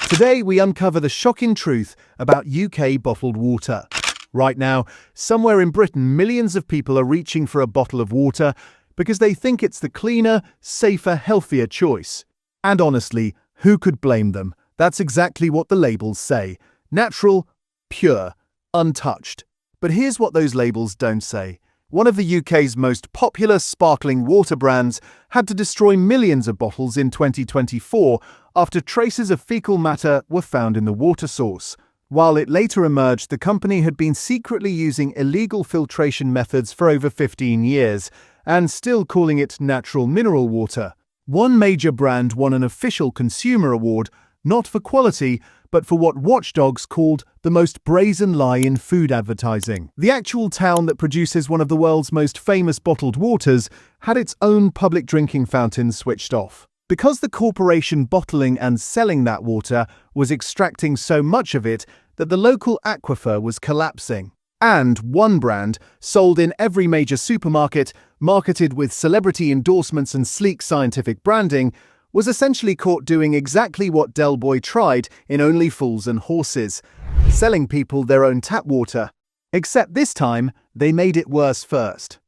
Today, we uncover the shocking truth about UK bottled water. Right now, somewhere in Britain, millions of people are reaching for a bottle of water because they think it's the cleaner, safer, healthier choice. And honestly, who could blame them? That's exactly what the labels say. Natural, pure, untouched. But here's what those labels don't say. One of the UK's most popular sparkling water brands had to destroy millions of bottles in 2024 after traces of fecal matter were found in the water source. While it later emerged the company had been secretly using illegal filtration methods for over 15 years and still calling it natural mineral water. One major brand won an official consumer award, not for quality, but for what watchdogs called the most brazen lie in food advertising. The actual town that produces one of the world's most famous bottled waters had its own public drinking fountain switched off. Because the corporation bottling and selling that water was extracting so much of it that the local aquifer was collapsing. And one brand, sold in every major supermarket, marketed with celebrity endorsements and sleek scientific branding, was essentially caught doing exactly what Del Boy tried in Only Fools and Horses, selling people their own tap water. Except this time, they made it worse first.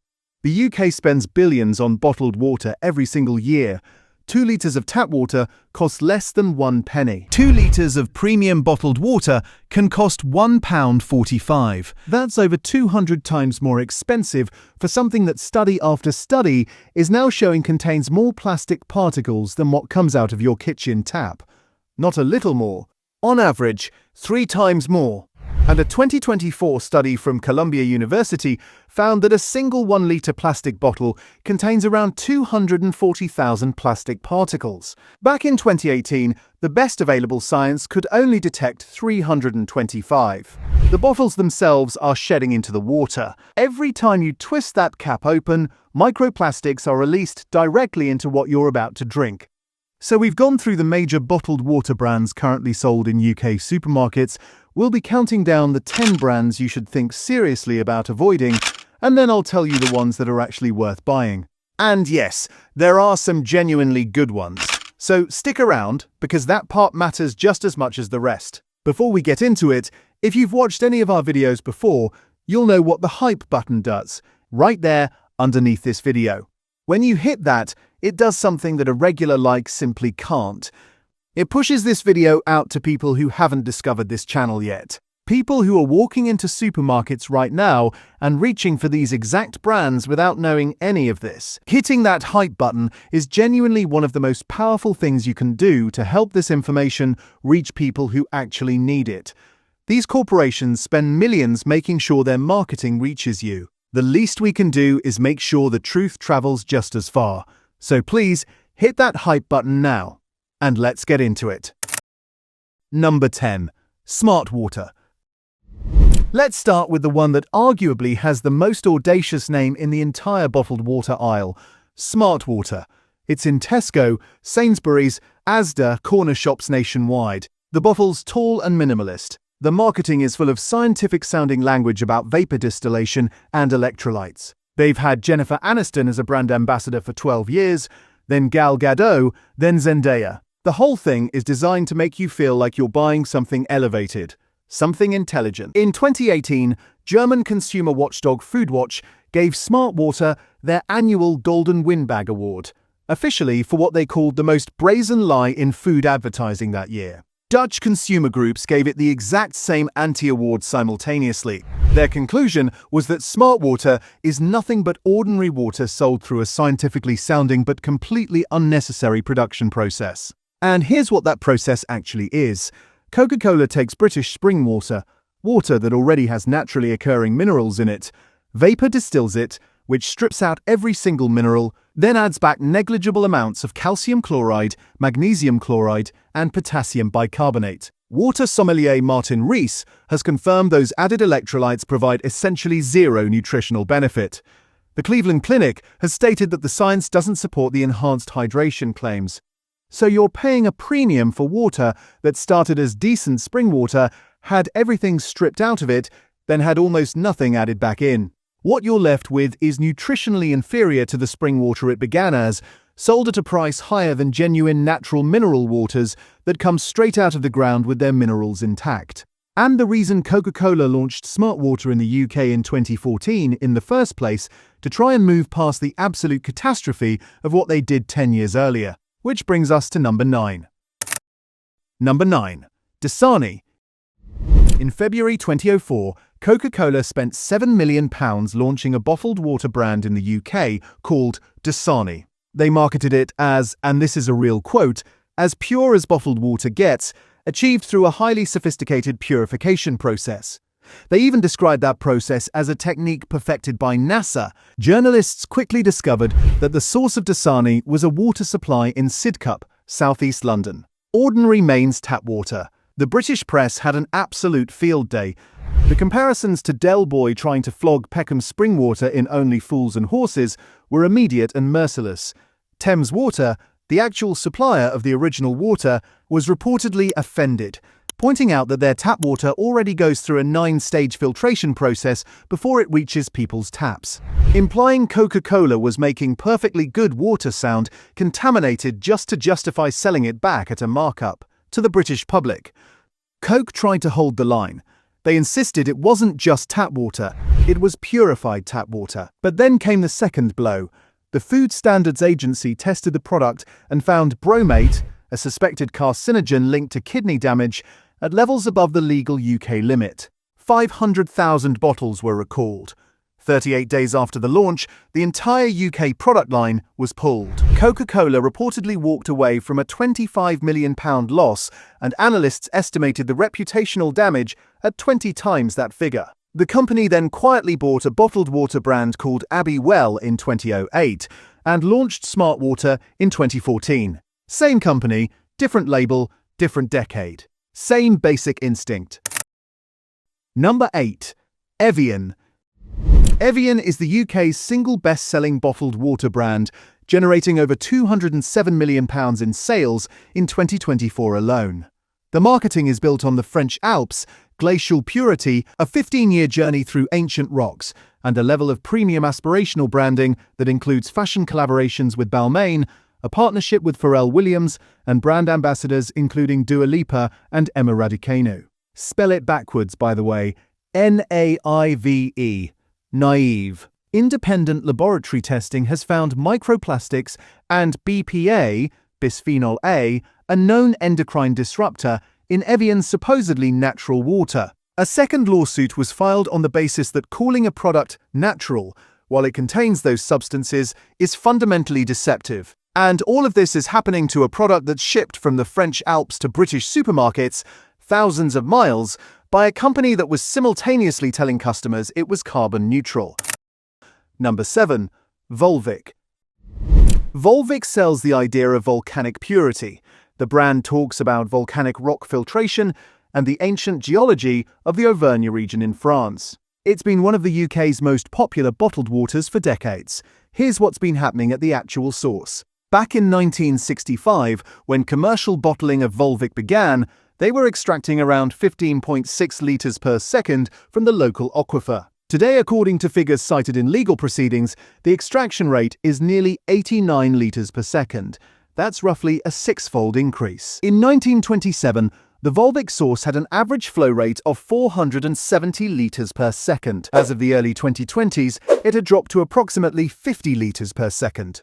The UK spends billions on bottled water every single year. 2 litres of tap water costs less than 1 penny. 2 litres of premium bottled water can cost £1.45. That's over 200 times more expensive for something that study after study is now showing contains more plastic particles than what comes out of your kitchen tap. Not a little more. On average, 3 times more. And a 2024 study from Columbia University found that a single 1-litre plastic bottle contains around 240,000 plastic particles. Back in 2018, the best available science could only detect 325. The bottles themselves are shedding into the water. Every time you twist that cap open, microplastics are released directly into what you're about to drink. So we've gone through the major bottled water brands currently sold in UK supermarkets. We'll be counting down the 10 brands you should think seriously about avoiding, and then I'll tell you the ones that are actually worth buying. And yes, there are some genuinely good ones. So stick around, because that part matters just as much as the rest. Before we get into it, if you've watched any of our videos before, you'll know what the hype button does, right there underneath this video. When you hit that, it does something that a regular like simply can't. It pushes this video out to people who haven't discovered this channel yet. People who are walking into supermarkets right now and reaching for these exact brands without knowing any of this. Hitting that hype button is genuinely one of the most powerful things you can do to help this information reach people who actually need it. These corporations spend millions making sure their marketing reaches you. The least we can do is make sure the truth travels just as far. So please, hit that hype button now. And let's get into it. Number 10. Smart Water. Let's start with the one that arguably has the most audacious name in the entire bottled water aisle, Smart Water. It's in Tesco, Sainsbury's, Asda, corner shops nationwide. The bottle's tall and minimalist. The marketing is full of scientific-sounding language about vapor distillation and electrolytes. They've had Jennifer Aniston as a brand ambassador for 12 years, then Gal Gadot, then Zendaya. The whole thing is designed to make you feel like you're buying something elevated, something intelligent. In 2018, German consumer watchdog Foodwatch gave Smart Water their annual Golden Windbag Award, officially for what they called the most brazen lie in food advertising that year. Dutch consumer groups gave it the exact same anti-award simultaneously. Their conclusion was that Smart Water is nothing but ordinary water sold through a scientifically sounding but completely unnecessary production process. And here's what that process actually is. Coca-Cola takes British spring water, water that already has naturally occurring minerals in it, vapor distills it, which strips out every single mineral, then adds back negligible amounts of calcium chloride, magnesium chloride, and potassium bicarbonate. Water sommelier Martin Rees has confirmed those added electrolytes provide essentially zero nutritional benefit. The Cleveland Clinic has stated that the science doesn't support the enhanced hydration claims. So you're paying a premium for water that started as decent spring water, had everything stripped out of it, then had almost nothing added back in. What you're left with is nutritionally inferior to the spring water it began as, sold at a price higher than genuine natural mineral waters that come straight out of the ground with their minerals intact. And the reason Coca-Cola launched Smart Water in the UK in 2014 in the first place, to try and move past the absolute catastrophe of what they did 10 years earlier. Which brings us to number 9. Number 9. Dasani. In February 2004, Coca-Cola spent £7 million launching a bottled water brand in the UK called Dasani. They marketed it as, and this is a real quote, as pure as bottled water gets, achieved through a highly sophisticated purification process. They even described that process as a technique perfected by NASA. Journalists quickly discovered that the source of Dasani was a water supply in Sidcup, southeast London. Ordinary mains tap water. The British press had an absolute field day. The comparisons to Del Boy trying to flog Peckham spring water in Only Fools and Horses were immediate and merciless. Thames Water, the actual supplier of the original water, was reportedly offended, pointing out that their tap water already goes through a 9-stage filtration process before it reaches people's taps, implying Coca-Cola was making perfectly good water sound contaminated just to justify selling it back at a markup to the British public. Coke tried to hold the line. They insisted it wasn't just tap water, it was purified tap water. But then came the second blow. The Food Standards Agency tested the product and found bromate, a suspected carcinogen linked to kidney damage, at levels above the legal UK limit. 500,000 bottles were recalled. 38 days after the launch, the entire UK product line was pulled. Coca-Cola reportedly walked away from a £25 million loss, and analysts estimated the reputational damage at 20 times that figure. The company then quietly bought a bottled water brand called Abbey Well in 2008 and launched Smart Water in 2014. Same company, different label, different decade. Same basic instinct. Number 8. Evian. Evian is the UK's single best-selling bottled water brand, generating over £207 million in sales in 2024 alone. The marketing is built on the French Alps, glacial purity, a 15-year journey through ancient rocks, and a level of premium aspirational branding that includes fashion collaborations with Balmain, a partnership with Pharrell Williams, and brand ambassadors including Dua Lipa and Emma Raducanu. Spell it backwards, by the way, Naive. Naive. Independent laboratory testing has found microplastics and BPA, bisphenol A, a known endocrine disruptor, in Evian's supposedly natural water. A second lawsuit was filed on the basis that calling a product natural, while it contains those substances, is fundamentally deceptive. And all of this is happening to a product that's shipped from the French Alps to British supermarkets, thousands of miles, by a company that was simultaneously telling customers it was carbon neutral. Number 7. Volvic. Volvic sells the idea of volcanic purity. The brand talks about volcanic rock filtration and the ancient geology of the Auvergne region in France. It's been one of the UK's most popular bottled waters for decades. Here's what's been happening at the actual source. Back in 1965, when commercial bottling of Volvic began, they were extracting around 15.6 litres per second from the local aquifer. Today, according to figures cited in legal proceedings, the extraction rate is nearly 89 litres per second. That's roughly a 6-fold increase. In 1927, the Volvic source had an average flow rate of 470 litres per second. As of the early 2020s, it had dropped to approximately 50 litres per second.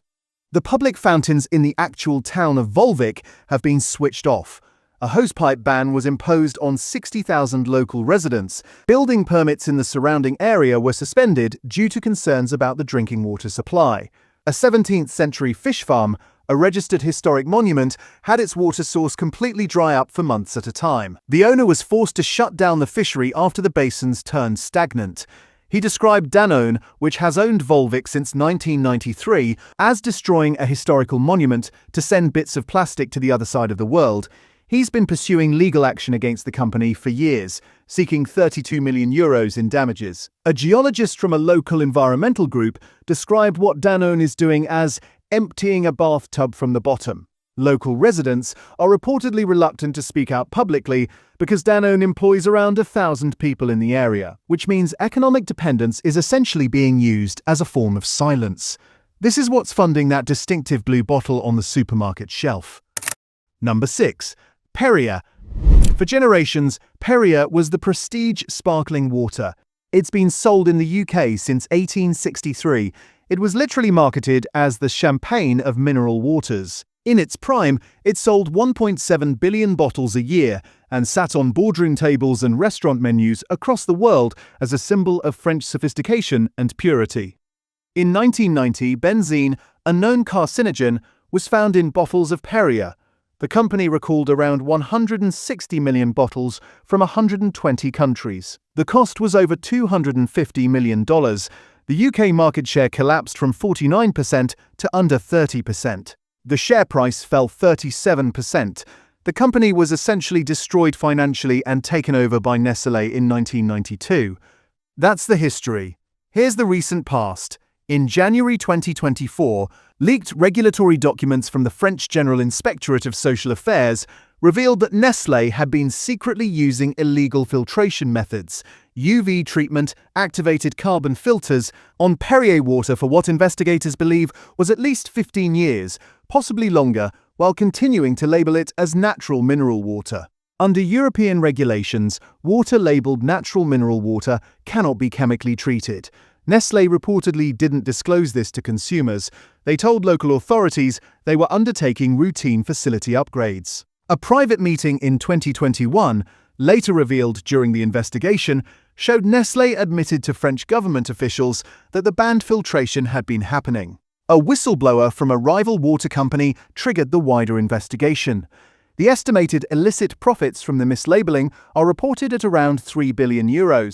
The public fountains in the actual town of Volvic have been switched off. A hosepipe ban was imposed on 60,000 local residents. Building permits in the surrounding area were suspended due to concerns about the drinking water supply. A 17th-century fish farm, a registered historic monument, had its water source completely dry up for months at a time. The owner was forced to shut down the fishery after the basins turned stagnant. He described Danone, which has owned Volvic since 1993, as destroying a historical monument to send bits of plastic to the other side of the world. He's been pursuing legal action against the company for years, seeking €32 million in damages. A geologist from a local environmental group described what Danone is doing as emptying a bathtub from the bottom. Local residents are reportedly reluctant to speak out publicly because Danone employs around 1,000 people in the area, which means economic dependence is essentially being used as a form of silence. This is what's funding that distinctive blue bottle on the supermarket shelf. Number 6. Perrier. For generations, Perrier was the prestige sparkling water. It's been sold in the UK since 1863. It was literally marketed as the champagne of mineral waters. In its prime, it sold 1.7 billion bottles a year and sat on boardroom tables and restaurant menus across the world as a symbol of French sophistication and purity. In 1990, benzene, a known carcinogen, was found in bottles of Perrier. The company recalled around 160 million bottles from 120 countries. The cost was over $250 million. The UK market share collapsed from 49% to under 30%. The share price fell 37%. The company was essentially destroyed financially and taken over by Nestle in 1992. That's the history. Here's the recent past. In January 2024, leaked regulatory documents from the French General Inspectorate of Social Affairs revealed that Nestlé had been secretly using illegal filtration methods, UV treatment, activated carbon filters, on Perrier water for what investigators believe was at least 15 years, possibly longer, while continuing to label it as natural mineral water. Under European regulations, water labeled natural mineral water cannot be chemically treated. Nestlé reportedly didn't disclose this to consumers. They told local authorities they were undertaking routine facility upgrades. A private meeting in 2021, later revealed during the investigation, showed Nestlé admitted to French government officials that the banned filtration had been happening. A whistleblower from a rival water company triggered the wider investigation. The estimated illicit profits from the mislabeling are reported at around €3 billion.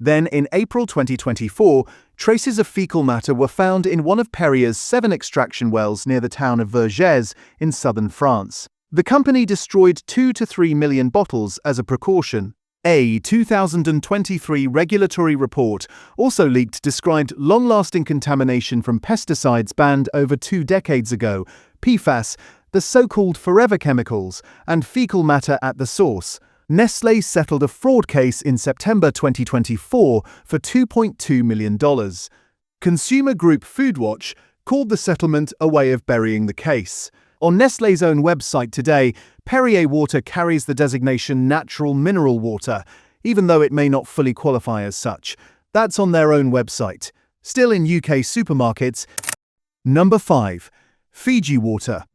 Then, in April 2024, traces of fecal matter were found in one of Perrier's 7 extraction wells near the town of Vergès in southern France. The company destroyed 2 to 3 million bottles as a precaution. A 2023 regulatory report, also leaked, described long-lasting contamination from pesticides banned over 2 decades ago, PFAS, the so-called forever chemicals, and fecal matter at the source. Nestlé settled a fraud case in September 2024 for $2.2 million. Consumer group Foodwatch called the settlement a way of burying the case. On Nestlé's own website today, Perrier water carries the designation natural mineral water, even though it may not fully qualify as such. That's on their own website. Still in UK supermarkets. Number 5. Fiji water.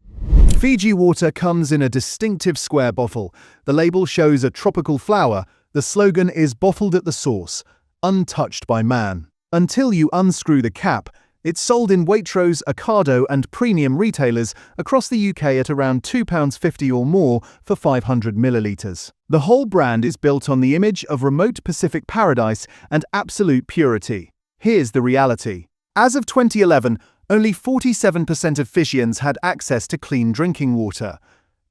Fiji water comes in a distinctive square bottle. The label shows a tropical flower. The slogan is "Bottled at the source, untouched by man." Until you unscrew the cap, it's sold in Waitrose, Ocado and premium retailers across the UK at around £2.50 or more for 500 millilitres. The whole brand is built on the image of remote Pacific paradise and absolute purity. Here's the reality. As of 2011, only 47% of Fijians had access to clean drinking water.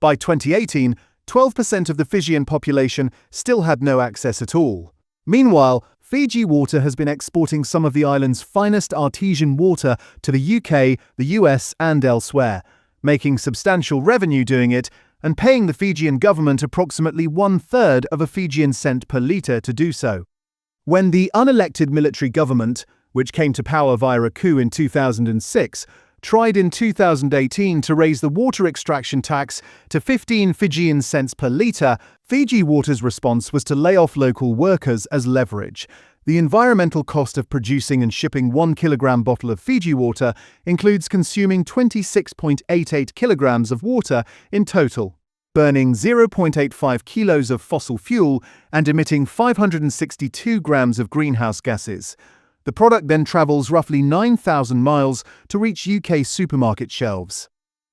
By 2018, 12% of the Fijian population still had no access at all. Meanwhile, Fiji Water has been exporting some of the island's finest artesian water to the UK, the US, and elsewhere, making substantial revenue doing it and paying the Fijian government approximately 1/3 of a Fijian cent per litre to do so. When the unelected military government, which came to power via a coup in 2006, tried in 2018 to raise the water extraction tax to 15 Fijian cents per litre, Fiji Water's response was to lay off local workers as leverage. The environmental cost of producing and shipping 1 kilogram bottle of Fiji water includes consuming 26.88 kilograms of water in total, burning 0.85 kilos of fossil fuel and emitting 562 grams of greenhouse gases. The product then travels roughly 9,000 miles to reach UK supermarket shelves.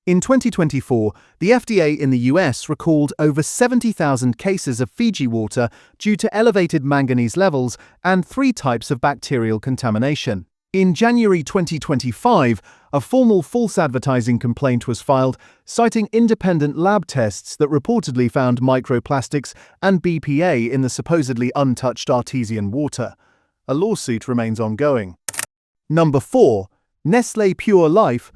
In 2024, the FDA in the US recalled over 70,000 cases of Fiji water due to elevated manganese levels and 3 types of bacterial contamination. In January 2025, a formal false advertising complaint was filed, citing independent lab tests that reportedly found microplastics and BPA in the supposedly untouched artesian water. A lawsuit remains ongoing. Number 4. Nestle Pure Life.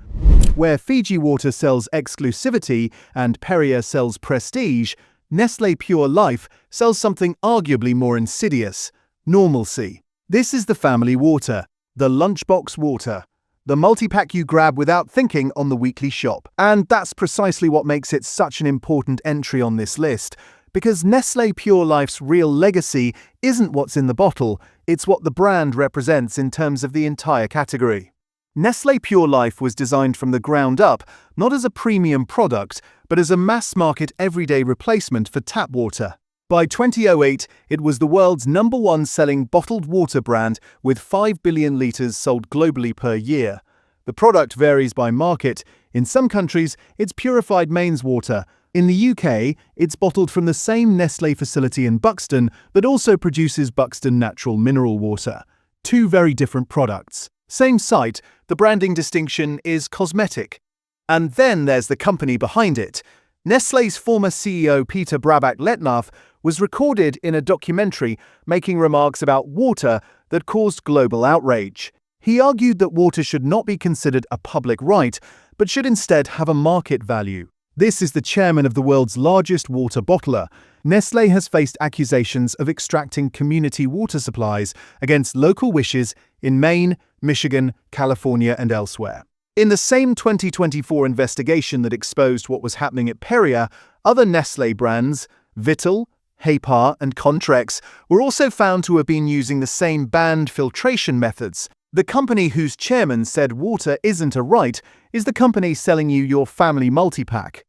Where Fiji Water sells exclusivity and Perrier sells prestige, Nestle Pure Life sells something arguably more insidious: normalcy. This is the family water, the lunchbox water. the multi-pack you grab without thinking on the weekly shop. And that's precisely what makes it such an important entry on this list, because Nestle Pure Life's real legacy isn't what's in the bottle, it's what the brand represents in terms of the entire category. Nestle Pure Life was designed from the ground up, not as a premium product, but as a mass-market everyday replacement for tap water. By 2008, it was the world's #1 selling bottled water brand with 5 billion litres sold globally per year. The product varies by market. In some countries, it's purified mains water. In the UK, it's bottled from the same Nestle facility in Buxton that also produces Buxton natural mineral water. Two very different products. Same site, the branding distinction is cosmetic. And then there's the company behind it. Nestle's former CEO Peter Brabeck-Letnaff was recorded in a documentary making remarks about water that caused global outrage. He argued that water should not be considered a public right, but should instead have a market value. This is the chairman of the world's largest water bottler. Nestle has faced accusations of extracting community water supplies against local wishes in Maine, Michigan, California, and elsewhere. In the same 2024 investigation that exposed what was happening at Perrier, other Nestle brands, Vittel, Hepar, and Contrex, were also found to have been using the same banned filtration methods. The company whose chairman said water isn't a right is the company selling you your family multi-pack.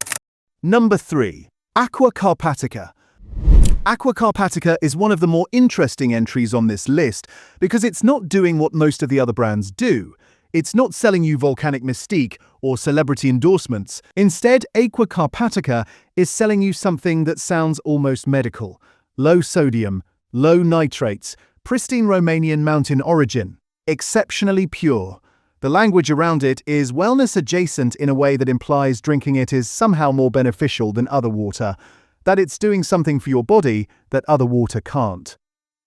Number 3. Aquacarpatica. Aquacarpatica is one of the more interesting entries on this list because it's not doing what most of the other brands do. It's not selling you volcanic mystique or celebrity endorsements. Instead, Aquacarpatica is selling you something that sounds almost medical. Low sodium, low nitrates, pristine Romanian mountain origin, exceptionally pure. The language around it is wellness adjacent in a way that implies drinking it is somehow more beneficial than other water, that it's doing something for your body that other water can't.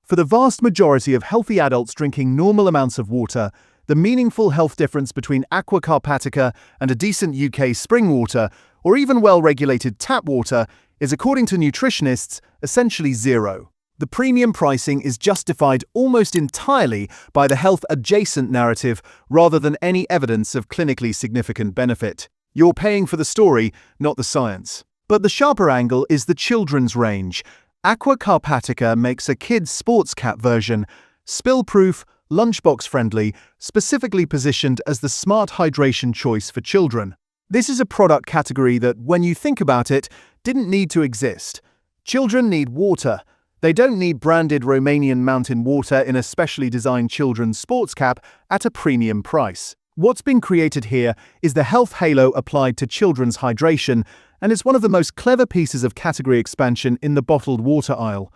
For the vast majority of healthy adults drinking normal amounts of water, the meaningful health difference between Aquacarpatica and a decent UK spring water, or even well-regulated tap water, is, according to nutritionists, essentially zero. The premium pricing is justified almost entirely by the health-adjacent narrative rather than any evidence of clinically significant benefit. You're paying for the story, not the science. But the sharper angle is the children's range. Aquacarpatica makes a kids' sports cap version, spill-proof, lunchbox-friendly, specifically positioned as the smart hydration choice for children. This is a product category that, when you think about it, didn't need to exist. Children need water. They don't need branded Romanian mountain water in a specially designed children's sports cap at a premium price. What's been created here is the health halo applied to children's hydration, and it's one of the most clever pieces of category expansion in the bottled water aisle.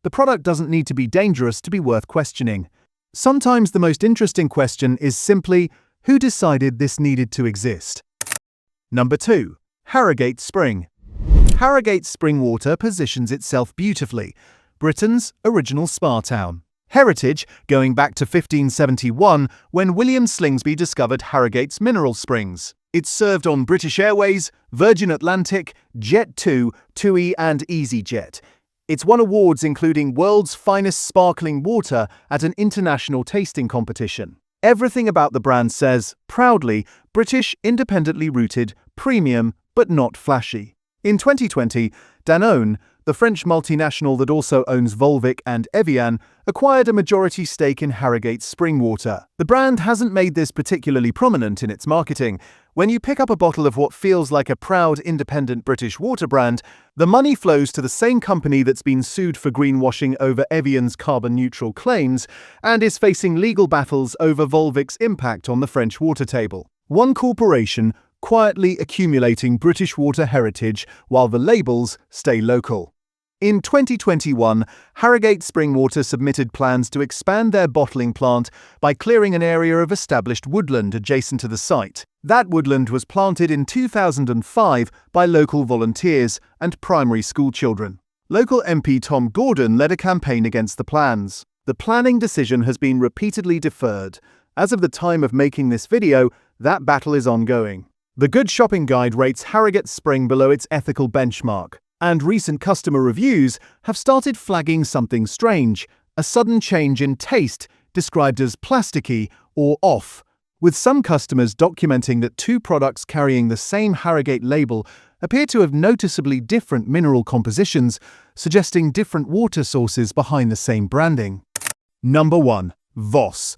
The product doesn't need to be dangerous to be worth questioning. Sometimes the most interesting question is simply, who decided this needed to exist? Number 2. Harrogate Spring. Harrogate spring water positions itself beautifully. Britain's original spa town. Heritage going back to 1571 when William Slingsby discovered Harrogate's mineral springs. It's served on British Airways, Virgin Atlantic, Jet2, TUI and EasyJet. It's won awards including World's Finest Sparkling Water at an international tasting competition. Everything about the brand says, proudly, British, independently rooted, premium, but not flashy. In 2020, Danone, the French multinational that also owns Volvic and Evian, acquired a majority stake in Harrogate spring water. The brand hasn't made this particularly prominent in its marketing. When you pick up a bottle of what feels like a proud independent British water brand, the money flows to the same company that's been sued for greenwashing over Evian's carbon-neutral claims and is facing legal battles over Volvic's impact on the French water table. One corporation quietly accumulating British water heritage while the labels stay local. In 2021, Harrogate Spring Water submitted plans to expand their bottling plant by clearing an area of established woodland adjacent to the site. That woodland was planted in 2005 by local volunteers and primary school children. Local MP Tom Gordon led a campaign against the plans. The planning decision has been repeatedly deferred. As of the time of making this video, that battle is ongoing. The Good Shopping Guide rates Harrogate Spring below its ethical benchmark, and recent customer reviews have started flagging something strange, a sudden change in taste described as plasticky or off. with some customers documenting that two products carrying the same Harrogate label appear to have noticeably different mineral compositions, suggesting different water sources behind the same branding. Number 1. Voss.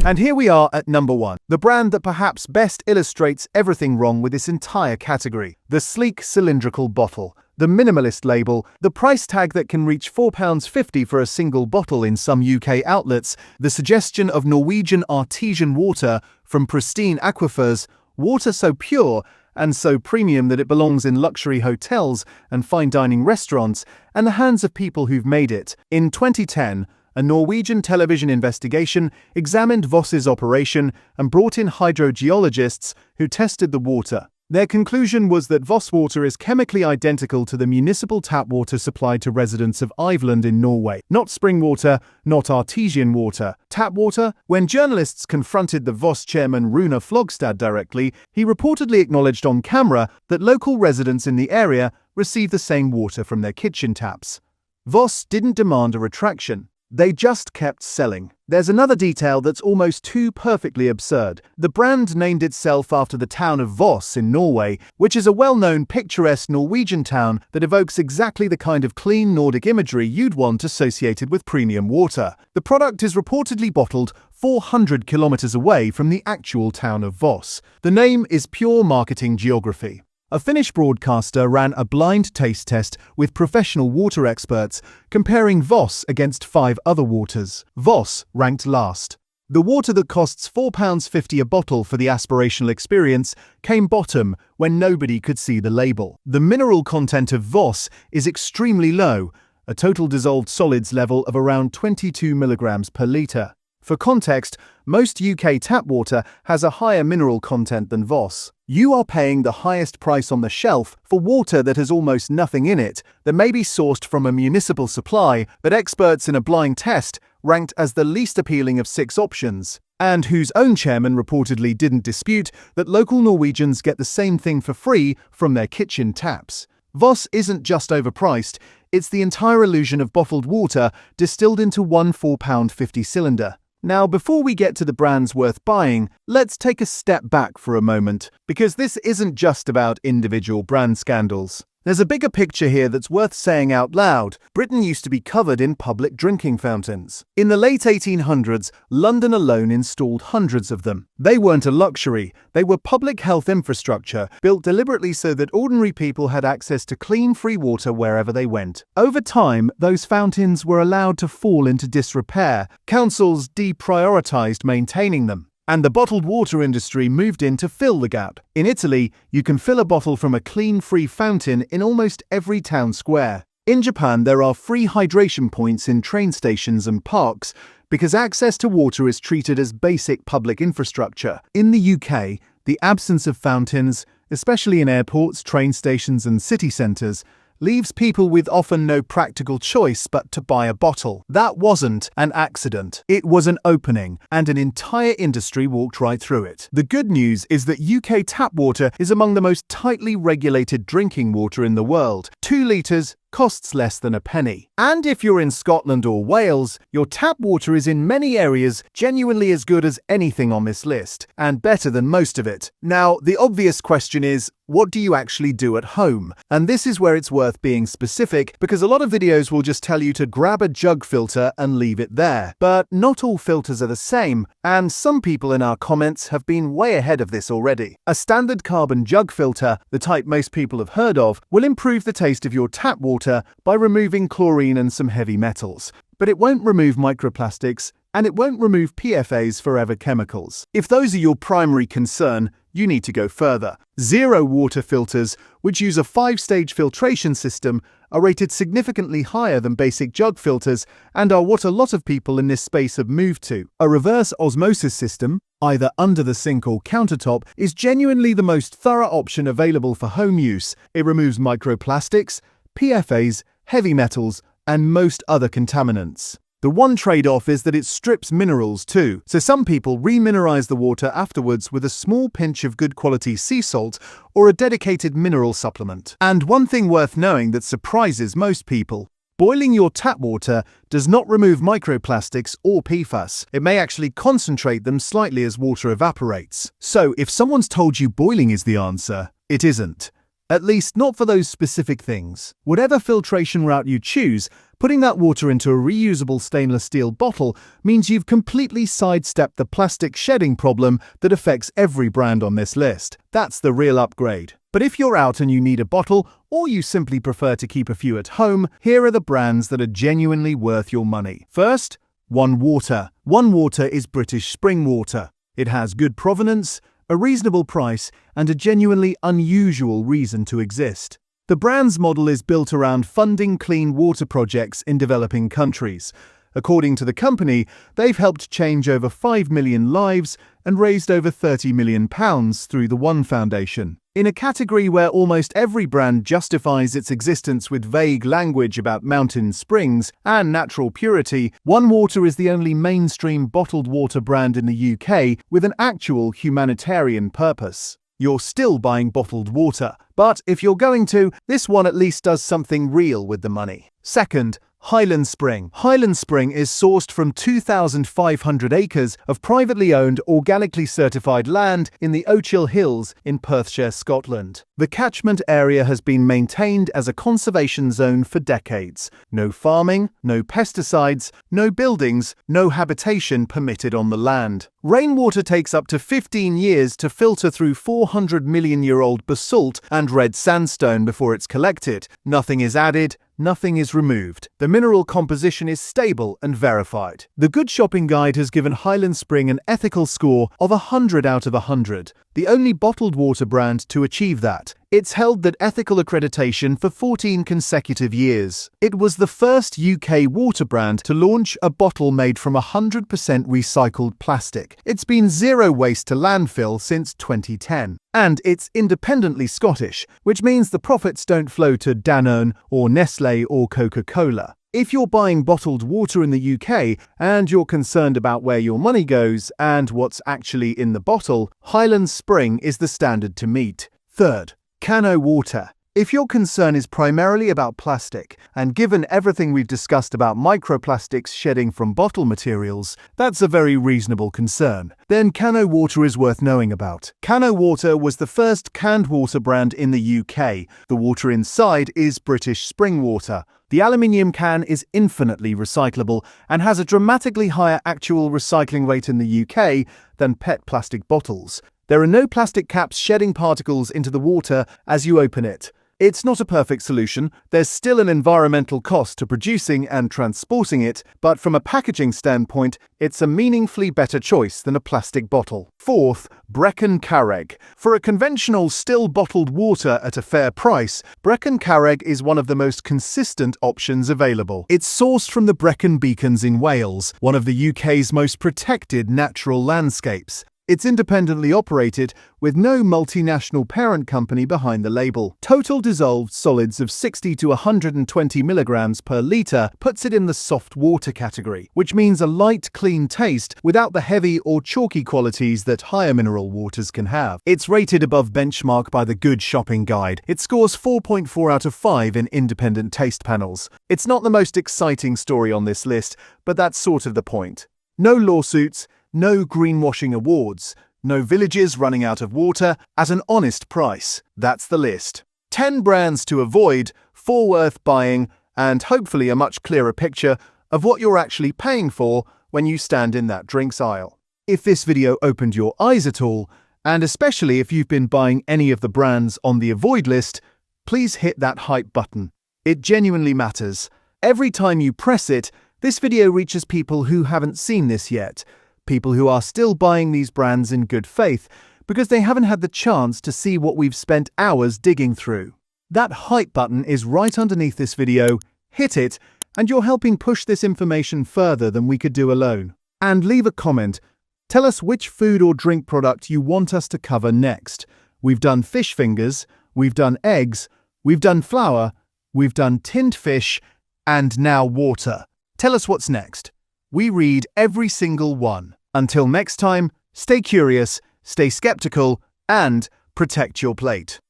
And here we are at number 1, the brand that perhaps best illustrates everything wrong with this entire category. The sleek cylindrical bottle, the minimalist label, the price tag that can reach £4.50 for a single bottle in some UK outlets, the suggestion of Norwegian artesian water from pristine aquifers, water so pure and so premium that it belongs in luxury hotels and fine dining restaurants, and the hands of people who've made it. In 2010, a Norwegian television investigation examined Voss's operation and brought in hydrogeologists who tested the water. Their conclusion was that Voss water is chemically identical to the municipal tap water supplied to residents of Iveland in Norway. Not spring water, not artesian water. Tap water? When journalists confronted the Voss chairman Rune Flogstad directly, he reportedly acknowledged on camera that local residents in the area receive the same water from their kitchen taps. Voss didn't demand a retraction. They just kept selling. There's another detail that's almost too perfectly absurd. The brand named itself after the town of Voss in Norway, which is a well-known picturesque Norwegian town that evokes exactly the kind of clean Nordic imagery you'd want associated with premium water. The product is reportedly bottled 400 kilometers away from the actual town of Voss. The name is pure marketing geography. A Finnish broadcaster ran a blind taste test with professional water experts, comparing Voss against 5 other waters. Voss ranked last. The water that costs £4.50 a bottle for the aspirational experience came bottom when nobody could see the label. The mineral content of Voss is extremely low, a total dissolved solids level of around 22 milligrams per litre. For context, most UK tap water has a higher mineral content than Voss. You are paying the highest price on the shelf for water that has almost nothing in it, that may be sourced from a municipal supply, but experts in a blind test ranked as the least appealing of 6 options, and whose own chairman reportedly didn't dispute that local Norwegians get the same thing for free from their kitchen taps. Voss isn't just overpriced, it's the entire illusion of bottled water distilled into one £4.50 cylinder. Now, before we get to the brands worth buying, let's take a step back for a moment, because this isn't just about individual brand scandals. There's a bigger picture here that's worth saying out loud. Britain used to be covered in public drinking fountains. In the late 1800s, London alone installed hundreds of them. They weren't a luxury, they were public health infrastructure, built deliberately so that ordinary people had access to clean, free water wherever they went. Over time, those fountains were allowed to fall into disrepair. Councils deprioritized maintaining them, and the bottled water industry moved in to fill the gap. In Italy, you can fill a bottle from a clean, free fountain in almost every town square. In Japan, there are free hydration points in train stations and parks because access to water is treated as basic public infrastructure. In the UK, the absence of fountains, especially in airports, train stations and city centres, leaves people with often no practical choice but to buy a bottle. That wasn't an accident. It was an opening, and an entire industry walked right through it. The good news is that UK tap water is among the most tightly regulated drinking water in the world. 2 litres costs less than a penny. And if you're in Scotland or Wales, your tap water is in many areas genuinely as good as anything on this list, and better than most of it. Now, the obvious question is, what do you actually do at home? And this is where it's worth being specific, because a lot of videos will just tell you to grab a jug filter and leave it there. But not all filters are the same, and some people in our comments have been way ahead of this already. A standard carbon jug filter, the type most people have heard of, will improve the taste of your tap water by removing chlorine and some heavy metals. But it won't remove microplastics, and it won't remove PFAS, forever chemicals. If those are your primary concern, you need to go further. Zero water filters, which use a 5-stage filtration system, are rated significantly higher than basic jug filters and are what a lot of people in this space have moved to. A reverse osmosis system, either under the sink or countertop, is genuinely the most thorough option available for home use. It removes microplastics, PFAS, heavy metals, and most other contaminants. The one trade-off is that it strips minerals too, so some people remineralize the water afterwards with a small pinch of good quality sea salt or a dedicated mineral supplement. And one thing worth knowing that surprises most people: Boiling your tap water does not remove microplastics or PFAS. It may actually concentrate them slightly as water evaporates. So, if someone's told you boiling is the answer, it isn't. At least not for those specific things. Whatever filtration route you choose, putting that water into a reusable stainless steel bottle means you've completely sidestepped the plastic shedding problem that affects every brand on this list. That's the real upgrade. But if you're out and you need a bottle, or you simply prefer to keep a few at home, here are the brands that are genuinely worth your money. First, One Water. One Water is British spring water. It has good provenance, a reasonable price, and a genuinely unusual reason to exist. The brand's model is built around funding clean water projects in developing countries. According to the company, they've helped change over 5 million lives and raised over £30 million through the One Foundation. In a category where almost every brand justifies its existence with vague language about mountain springs and natural purity, One Water is the only mainstream bottled water brand in the UK with an actual humanitarian purpose. You're still buying bottled water, but if you're going to, this one at least does something real with the money. Second, Highland Spring. Highland Spring is sourced from 2,500 acres of privately owned, organically certified land in the Ochil Hills in Perthshire, Scotland. The catchment area has been maintained as a conservation zone for decades. No farming, no pesticides, no buildings, no habitation permitted on the land. Rainwater takes up to 15 years to filter through 400-million-year-old basalt and red sandstone before it's collected. Nothing is added, nothing is removed. The mineral composition is stable and verified. The Good Shopping Guide has given Highland Spring an ethical score of 100 out of 100, the only bottled water brand to achieve that. It's held that ethical accreditation for 14 consecutive years. It was the first UK water brand to launch a bottle made from 100% recycled plastic. It's been zero waste to landfill since 2010. And it's independently Scottish, which means the profits don't flow to Danone or Nestle or Coca-Cola. If you're buying bottled water in the UK and you're concerned about where your money goes and what's actually in the bottle, Highland Spring is the standard to meet. Third, Cano Water. If your concern is primarily about plastic, and given everything we've discussed about microplastics shedding from bottle materials, that's a very reasonable concern, then Cano Water is worth knowing about. Cano Water was the first canned water brand in the UK. The water inside is British spring water. The aluminium can is infinitely recyclable and has a dramatically higher actual recycling rate in the UK than PET plastic bottles. There are no plastic caps shedding particles into the water as you open it. It's not a perfect solution, there's still an environmental cost to producing and transporting it, but from a packaging standpoint, it's a meaningfully better choice than a plastic bottle. Fourth, Brecon Carreg. For a conventional still bottled water at a fair price, Brecon Carreg is one of the most consistent options available. It's sourced from the Brecon Beacons in Wales, one of the UK's most protected natural landscapes. It's independently operated, with no multinational parent company behind the label. Total dissolved solids of 60 to 120 milligrams per litre puts it in the soft water category, which means a light, clean taste without the heavy or chalky qualities that higher mineral waters can have. It's rated above benchmark by the Good Shopping Guide. It scores 4.4 out of 5 in independent taste panels. It's not the most exciting story on this list, but that's sort of the point. No lawsuits, no greenwashing awards, no villages running out of water at an honest price. That's the list. 10 brands to avoid, 4 worth buying, and hopefully a much clearer picture of what you're actually paying for when you stand in that drinks aisle. If this video opened your eyes at all, and especially if you've been buying any of the brands on the avoid list, please hit that hype button. It genuinely matters. Every time you press it, this video reaches people who haven't seen this yet. People who are still buying these brands in good faith because they haven't had the chance to see what we've spent hours digging through. That hype button is right underneath this video. Hit it, and you're helping push this information further than we could do alone. And leave a comment. Tell us which food or drink product you want us to cover next. We've done fish fingers, we've done eggs, we've done flour, we've done tinned fish, and now water. Tell us what's next. We read every single one. Until next time, stay curious, stay skeptical, and protect your plate.